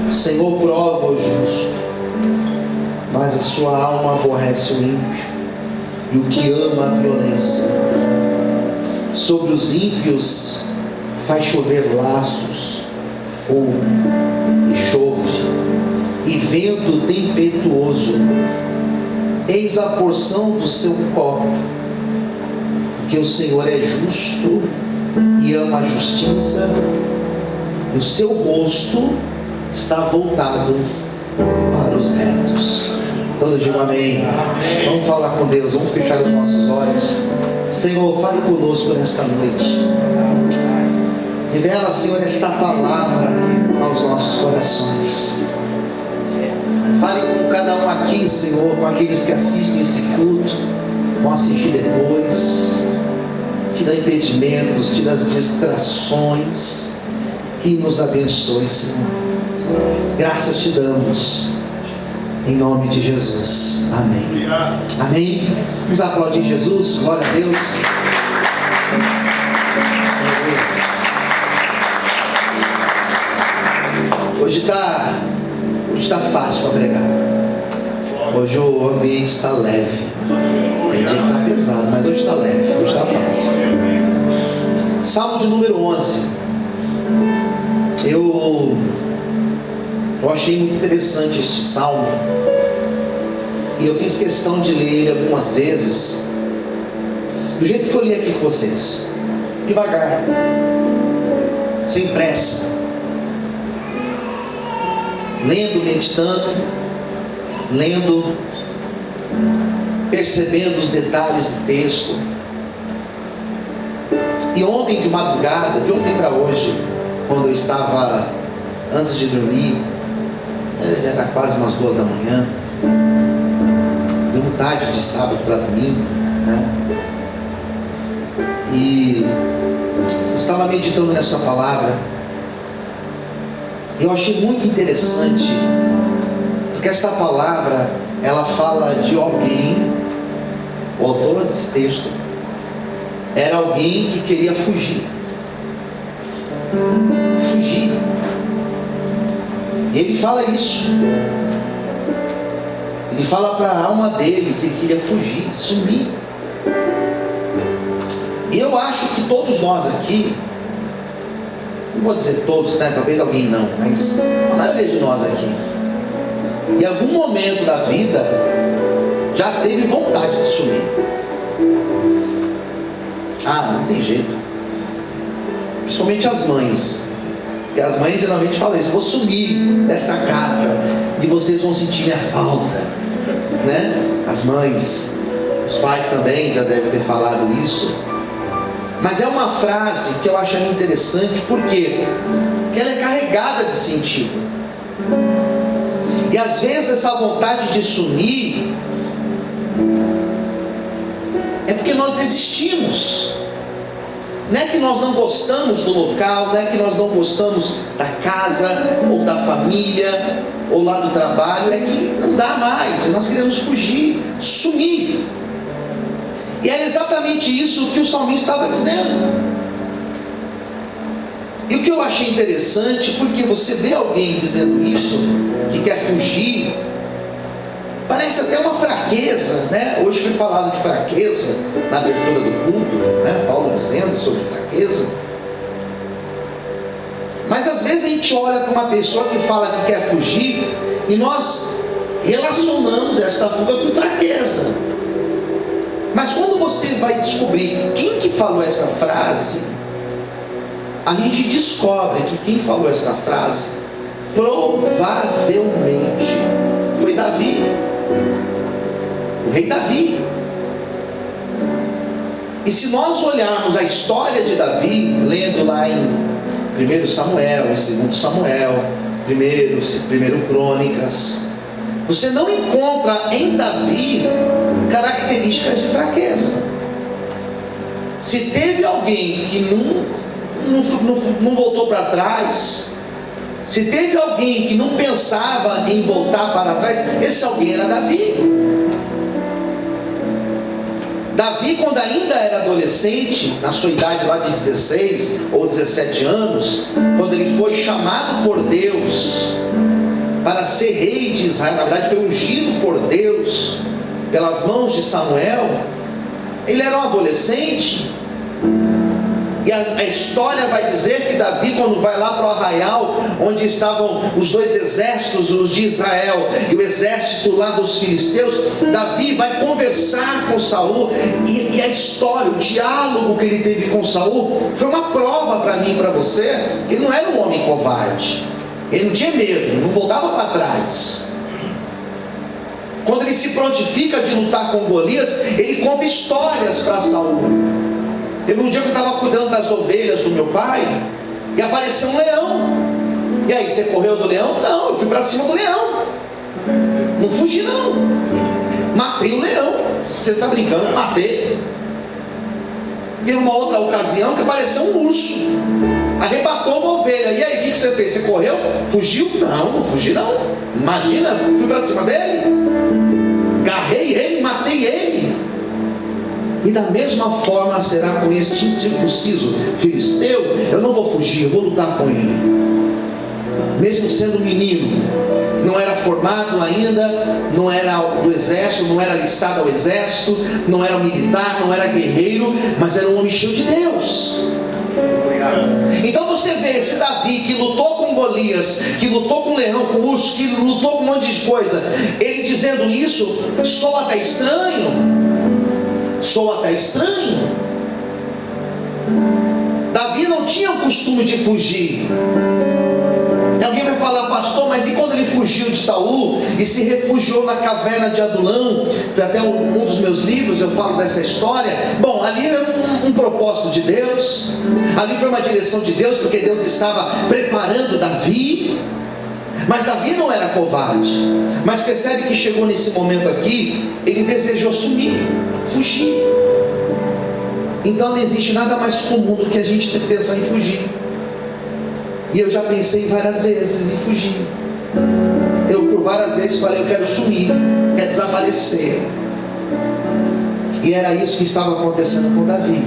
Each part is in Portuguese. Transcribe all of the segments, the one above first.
O Senhor prova o justo, mas a sua alma aborrece o ímpio e o que ama a violência. Sobre os ímpios faz chover laços, fogo, enxofre e vento tempestuoso. Eis a porção do seu copo, porque o Senhor é justo e ama a justiça, e o seu rosto está voltado para os retos. Todos digam amém. Vamos falar com Deus, vamos fechar os nossos olhos. Senhor, fale conosco nesta noite. Revela, Senhor, esta palavra aos nossos corações. Fale com cada um aqui, Senhor, com aqueles que assistem esse culto, vão assistir depois. Tira impedimentos, tira as distrações e nos abençoe, Senhor. Graças te damos, em nome de Jesus. Amém. Amém. Vamos aplaudir Jesus. Glória a Deus. Hoje está fácil para pregar. Hoje o ambiente está leve. Tem dia que está pesado, mas hoje está leve. Hoje está fácil. Salmo de número 11. Eu achei muito interessante este salmo. E eu fiz questão de ler ele algumas vezes, do jeito que eu li aqui com vocês. Devagar. Sem pressa. Lendo, meditando, lendo, percebendo os detalhes do texto. E ontem de madrugada, de ontem para hoje, quando eu estava antes de dormir, já era quase umas 2 da manhã, deu tarde de sábado para domingo, né? E eu estava meditando nessa palavra. Eu achei muito interessante, porque esta palavra, ela fala de alguém, o autor desse texto, era alguém que queria fugir. Fugir. Ele fala isso. Ele fala para a alma dele que ele queria fugir, sumir. E eu acho que todos nós aqui, não vou dizer todos, né? Talvez alguém não, mas a maioria de nós aqui, em algum momento da vida, já teve vontade de sumir. Não tem jeito. Principalmente as mães. Porque as mães geralmente falam isso: vou sumir dessa casa e vocês vão sentir minha falta, né? As mães, os pais também já devem ter falado isso. Mas é uma frase que eu acho interessante, porque ela é carregada de sentido. E às vezes essa vontade de sumir é porque nós desistimos. Não é que nós não gostamos do local, não é que nós não gostamos da casa, ou da família, ou lá do trabalho, é que não dá mais, nós queremos fugir, sumir. E é exatamente isso que o salmista estava dizendo. E o que eu achei interessante, porque você vê alguém dizendo isso, que quer fugir, parece até uma fraqueza, né? Hoje foi falado de fraqueza na abertura do culto, né? Paulo dizendo sobre fraqueza. Mas às vezes a gente olha para uma pessoa que fala que quer fugir, e nós relacionamos esta fuga com fraqueza. Mas quando você vai descobrir quem que falou essa frase, a gente descobre que quem falou essa frase provavelmente foi Davi, o rei Davi. E se nós olharmos a história de Davi, lendo lá em 1 Samuel, em 2 Samuel, 1 Crônicas, você não encontra em Davi características de fraqueza. Se teve alguém que não voltou para trás, se teve alguém que não pensava em voltar para trás, esse alguém era Davi. Davi, quando ainda era adolescente, na sua idade lá de 16 ou 17 anos, quando ele foi chamado por Deus ser rei de Israel, na verdade foi ungido por Deus, pelas mãos de Samuel, ele era um adolescente. E a história vai dizer que Davi, quando vai lá para o arraial, onde estavam os dois exércitos, os de Israel e o exército lá dos filisteus, Davi vai conversar com Saul, e a história, o diálogo que ele teve com Saul, foi uma prova para mim e para você, que ele não era um homem covarde, ele não tinha medo, não voltava para trás. Quando ele se prontifica de lutar com Golias, ele conta histórias para Saul. Teve um dia que eu estava cuidando das ovelhas do meu pai, e apareceu um leão. E aí, você correu do leão? Não, eu fui para cima do leão. Não fugi não. Matei o leão. Você está brincando? Matei. Teve uma outra ocasião que apareceu um urso, arrebatou uma ovelha. E aí, o que você fez? Você correu? Fugiu? Não, não fugi não. Imagina, fui para cima dele, agarrei ele, matei ele. E da mesma forma será com este incircunciso filisteu. Eu não vou fugir, eu vou lutar com ele. Mesmo sendo menino, não era formado ainda, não era do exército, não era alistado ao exército, não era militar, não era guerreiro, mas era um homem cheio de Deus. Então você vê esse Davi que lutou com Golias, que lutou com leão, com urso, que lutou com um monte de coisa, ele dizendo isso, soa até estranho. Soa até estranho. Davi não tinha o costume de fugir. E alguém vai falar, pastor, mas e quando ele fugiu de Saul e se refugiou na caverna de Adulão? Foi até um dos meus livros, eu falo dessa história. Bom, ali era um propósito de Deus, ali foi uma direção de Deus, porque Deus estava preparando Davi. Mas Davi não era covarde. Mas percebe que chegou nesse momento aqui, ele desejou sumir, fugir. Então não existe nada mais comum do que a gente pensar em fugir. E eu já pensei várias vezes em fugir. Eu por várias vezes falei, eu quero sumir, quero desaparecer. E era isso que estava acontecendo com Davi.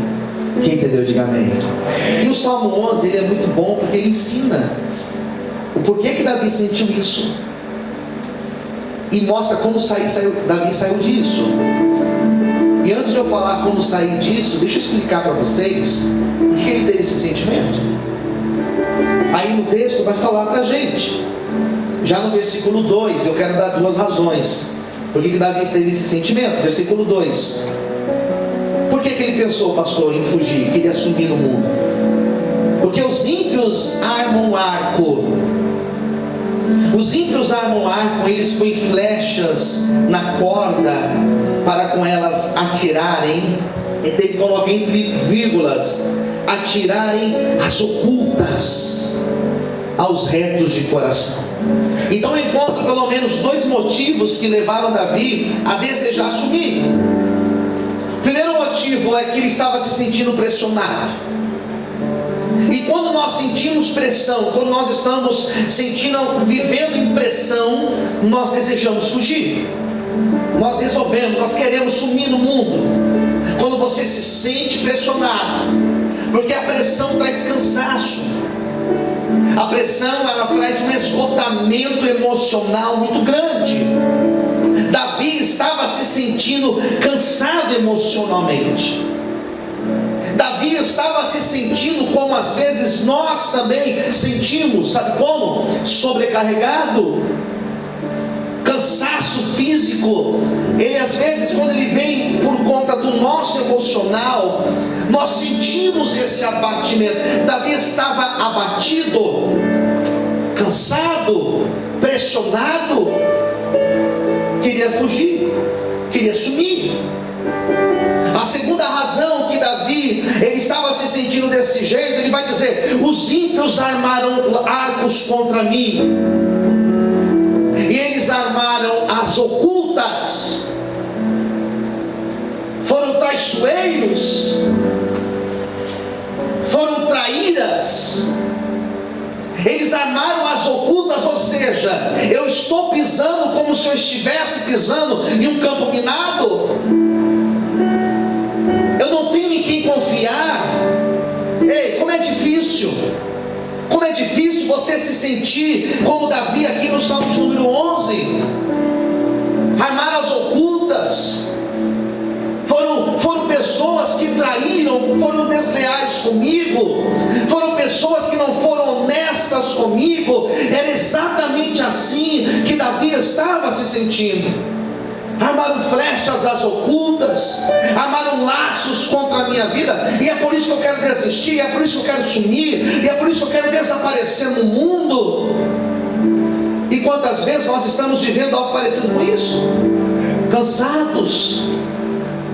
Quem entendeu, diga amém. E o Salmo 11, ele é muito bom porque ele ensina o porquê que Davi sentiu isso, e mostra como Davi saiu disso. E antes de eu falar como sair disso, deixa eu explicar para vocês por que ele teve esse sentimento. Aí no texto vai falar para a gente, já no versículo 2, eu quero dar duas razões por que Davi teve esse sentimento. Versículo 2, por que ele pensou, pastor, em fugir, queria sumir no mundo? Porque os ímpios armam arco. Os ímpios armam arco, eles põem flechas na corda para com elas atirarem, e ele coloca entre vírgulas, atirarem as ocultas aos retos de coração. Então eu encontro pelo menos dois motivos que levaram Davi a desejar sumir. O primeiro motivo é que ele estava se sentindo pressionado. E quando nós sentimos pressão, quando nós estamos vivendo em pressão, nós desejamos fugir. Nós resolvemos, nós queremos sumir no mundo. Quando você se sente pressionado, porque a pressão traz cansaço. A pressão, ela traz um esgotamento emocional muito grande. Davi estava se sentindo cansado emocionalmente. Davi estava se sentindo como às vezes nós também sentimos, sabe como? Sobrecarregado, cansaço físico. Ele às vezes, quando ele vem por conta do nosso emocional, nós sentimos esse abatimento. Davi estava abatido, cansado, pressionado, queria fugir, queria sumir. A segunda razão que Davi, ele estava se sentindo desse jeito, ele vai dizer, os ímpios armaram arcos contra mim, e eles armaram as ocultas, foram traiçoeiros, foram traíras, eles armaram as ocultas, ou seja, eu estou pisando como se eu estivesse pisando em um campo minado. Eu não tenho em quem confiar. Ei, como é difícil você se sentir como Davi aqui no Salmo de número comigo, foram pessoas que não foram honestas comigo. Era exatamente assim que Davi estava se sentindo. Armaram flechas às ocultas, armaram laços contra a minha vida, e é por isso que eu quero desistir, é por isso que eu quero sumir, e é por isso que eu quero desaparecer no mundo. E quantas vezes nós estamos vivendo algo parecido com isso? Cansados,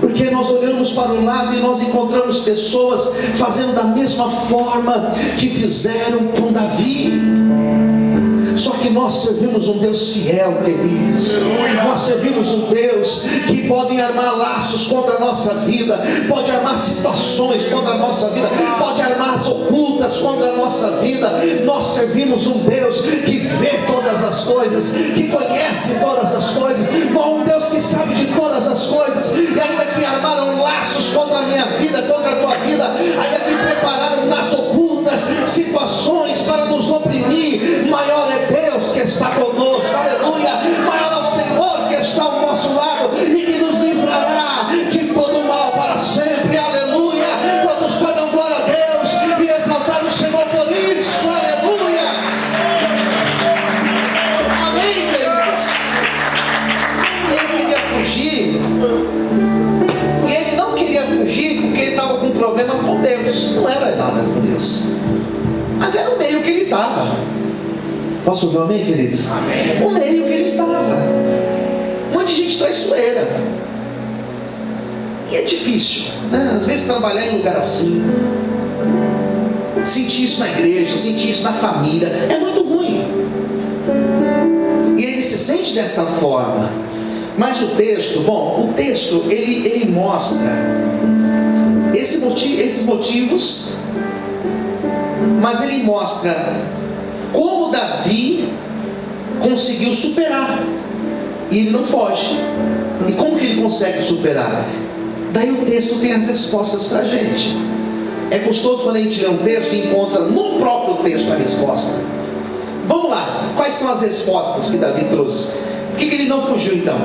porque nós olhamos para o lado e nós encontramos pessoas fazendo da mesma forma que fizeram com Davi. Só que nós servimos um Deus fiel, queridos. Nós servimos um Deus que pode armar laços contra a nossa vida, pode armar situações contra a nossa vida, pode armar as ocultas contra a nossa vida. Nós servimos um Deus que vê todas as coisas, que conhece todas as coisas, um Deus que sabe de todas as coisas. E ainda que armaram laços contra a minha vida, contra a tua vida, ainda que prepararam nas ocultas situações para nos oprimir, maior é Deus que está conosco, aleluia. Maior é o Senhor que está ao nosso lado e que nos livrará de todo mal para sempre, aleluia. Quantos podem glória a Deus e exaltar o Senhor por isso, aleluia. Amém, queridos. Ele queria fugir, e ele não queria fugir porque ele estava com um problema com Deus. Não era nada com Deus, mas era o meio que ele estava. Posso ouvir um amém, queridos? Amém. O meio que ele estava. Um monte de gente traiçoeira. E é difícil, né? Às vezes trabalhar em lugar assim, sentir isso na igreja, sentir isso na família, é muito ruim. E ele se sente dessa forma. Mas o texto, ele mostra esses motivos, mas ele mostra como Davi conseguiu superar, e ele não foge. E como que ele consegue superar? Daí o texto tem as respostas para a gente. É gostoso quando a gente lê um texto e encontra no próprio texto a resposta. Vamos lá, quais são as respostas que Davi trouxe? Por que ele não fugiu então?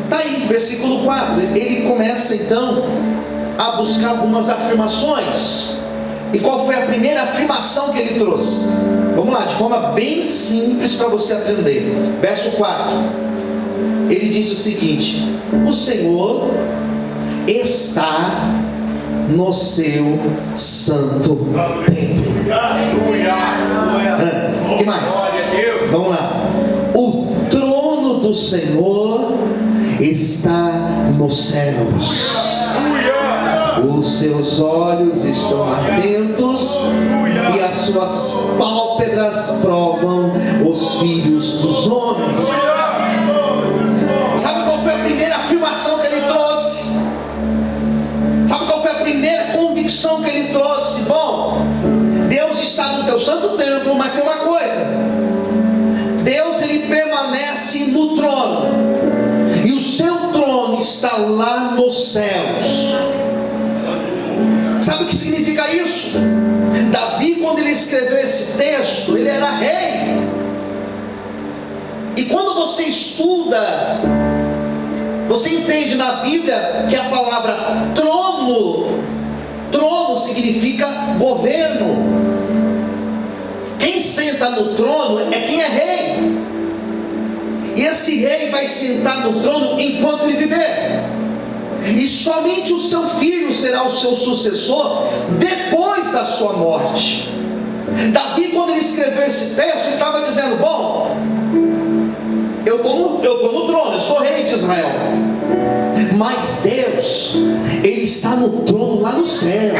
Está aí, versículo 4, ele começa então a buscar algumas afirmações. E qual foi a primeira afirmação que ele trouxe? Vamos lá, de forma bem simples para você aprender. Verso 4. Ele disse o seguinte: o Senhor está no seu santo templo. O que mais? Vamos lá. O trono do Senhor está nos céus. Os seus olhos estão atentos e as suas pálpebras provam os filhos dos homens. Sabe qual foi a primeira afirmação que ele trouxe? Sabe qual foi a primeira convicção que ele trouxe? Bom, Deus está no teu santo templo, mas tem uma coisa: Deus, ele permanece no trono, e o seu trono está lá nos céus. Sabe o que significa isso? Davi, quando ele escreveu esse texto, ele era rei. E quando você estuda, você entende na Bíblia que a palavra trono significa governo. Quem senta no trono é quem é rei. E esse rei vai sentar no trono enquanto ele viver. E somente o seu filho será o seu sucessor depois da sua morte. Davi, quando ele escreveu esse texto, ele estava dizendo: bom, eu estou no trono, eu sou rei de Israel, mas Deus, ele está no trono lá no céu.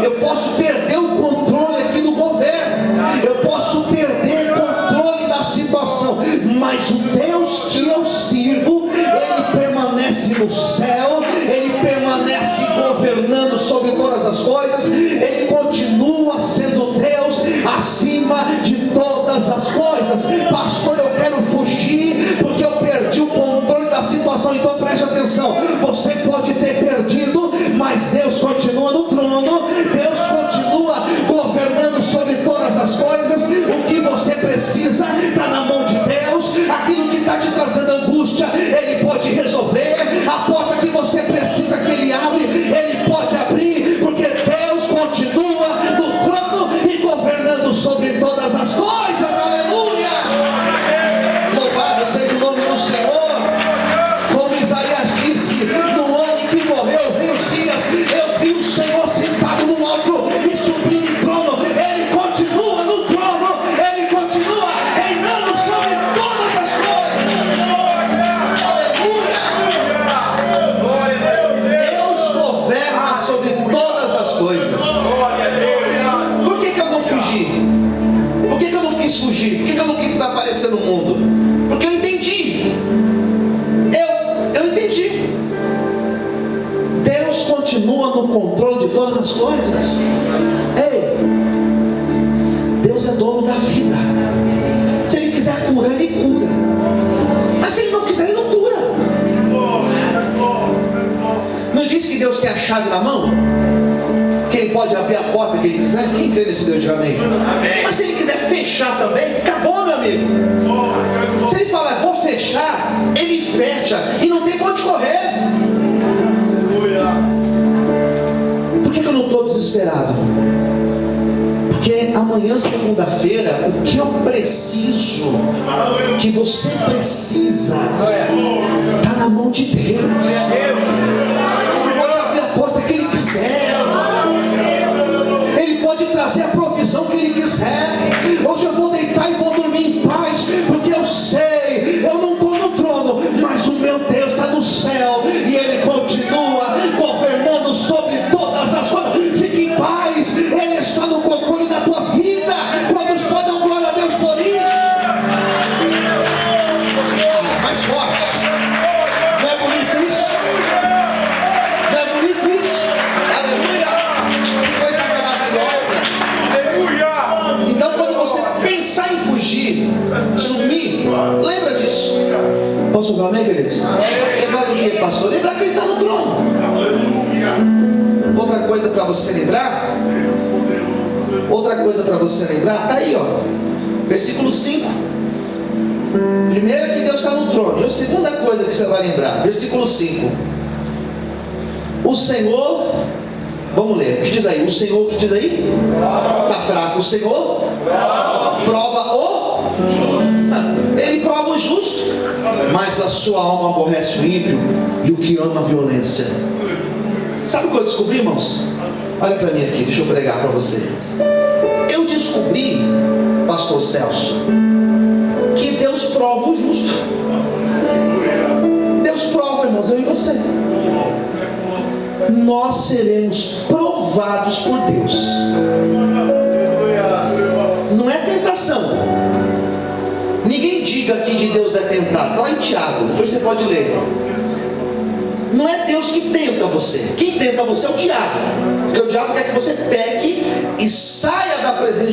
Eu posso perder o controle aqui do governo, eu posso perder o controle da situação, mas o Deus que eu sirvo, ele permanece no céu, ele permanece governando sobre todas as coisas, ele continua sendo Deus acima de todas as coisas. Pastor, eu quero fugir porque eu perdi o controle da situação. Então preste atenção: você pode ter perdido, mas Deus continua no trono, Deus continua governando sobre todas as coisas. O que você precisa está na mão de Deus. Aquilo que está te trazendo angústia, ele pode resolver. A porta que você prevalecer no mundo? Porque eu entendi. Eu entendi. Deus continua no controle de todas as coisas. Ei, Deus é dono da vida. Se Ele quiser curar, Ele cura. Mas se Ele não quiser, Ele não cura. Não diz que Deus tem a chave na mão? Que Ele pode abrir a porta que Ele quiser? Quem crê nesse Deus de amém? Mas se Ele quiser fechar também, acabou, meu amigo. Se Ele falar, vou fechar, Ele fecha e não tem pra onde correr. Por que eu não estou desesperado? Porque amanhã, segunda-feira, o que eu preciso, que você precisa, está na mão de Deus. Ele pode abrir a porta que Ele quiser. Ele pode trazer a provisão que Ele quiser. Hoje eu vou deitar e vou dormir em paz, porque eu sei, eu não estou no trono, mas o meu Deus está no céu, e Ele continua governando sobre todas as coisas. Fique em paz, Ele está no controle da tua vida. Quantos podem dar glória a Deus por isso? Mais forte. Não é bonito isso? Não é bonito isso? Aleluia! Que coisa maravilhosa! Então, quando você pensar em fugir, sumir, lembra disso. Posso ouvir amém, queridos? Lembrar do que, pastor? Lembrar que Ele está no trono. Outra coisa para você lembrar, está aí, ó, versículo 5. Primeiro que Deus está no trono. E a segunda coisa que você vai lembrar, versículo 5. O Senhor, vamos ler, o que diz aí? O Senhor, o que diz aí? Está fraco. O Senhor prova o justo. Ele prova o justo, mas a sua alma aborrece o ímpio e o que ama a violência. Sabe o que eu descobri, irmãos? Olha para mim aqui, deixa eu pregar para você. Eu descobri, pastor Celso, que Deus prova o justo. Deus prova, irmãos, eu e você. Nós seremos provados por Deus. Não é tentação. Ninguém diga que de Deus é tentado. Está lá em Tiago, depois você pode ler. Não é Deus que tenta você. Quem tenta você é o diabo. Porque o diabo quer que você peque e saia da presença de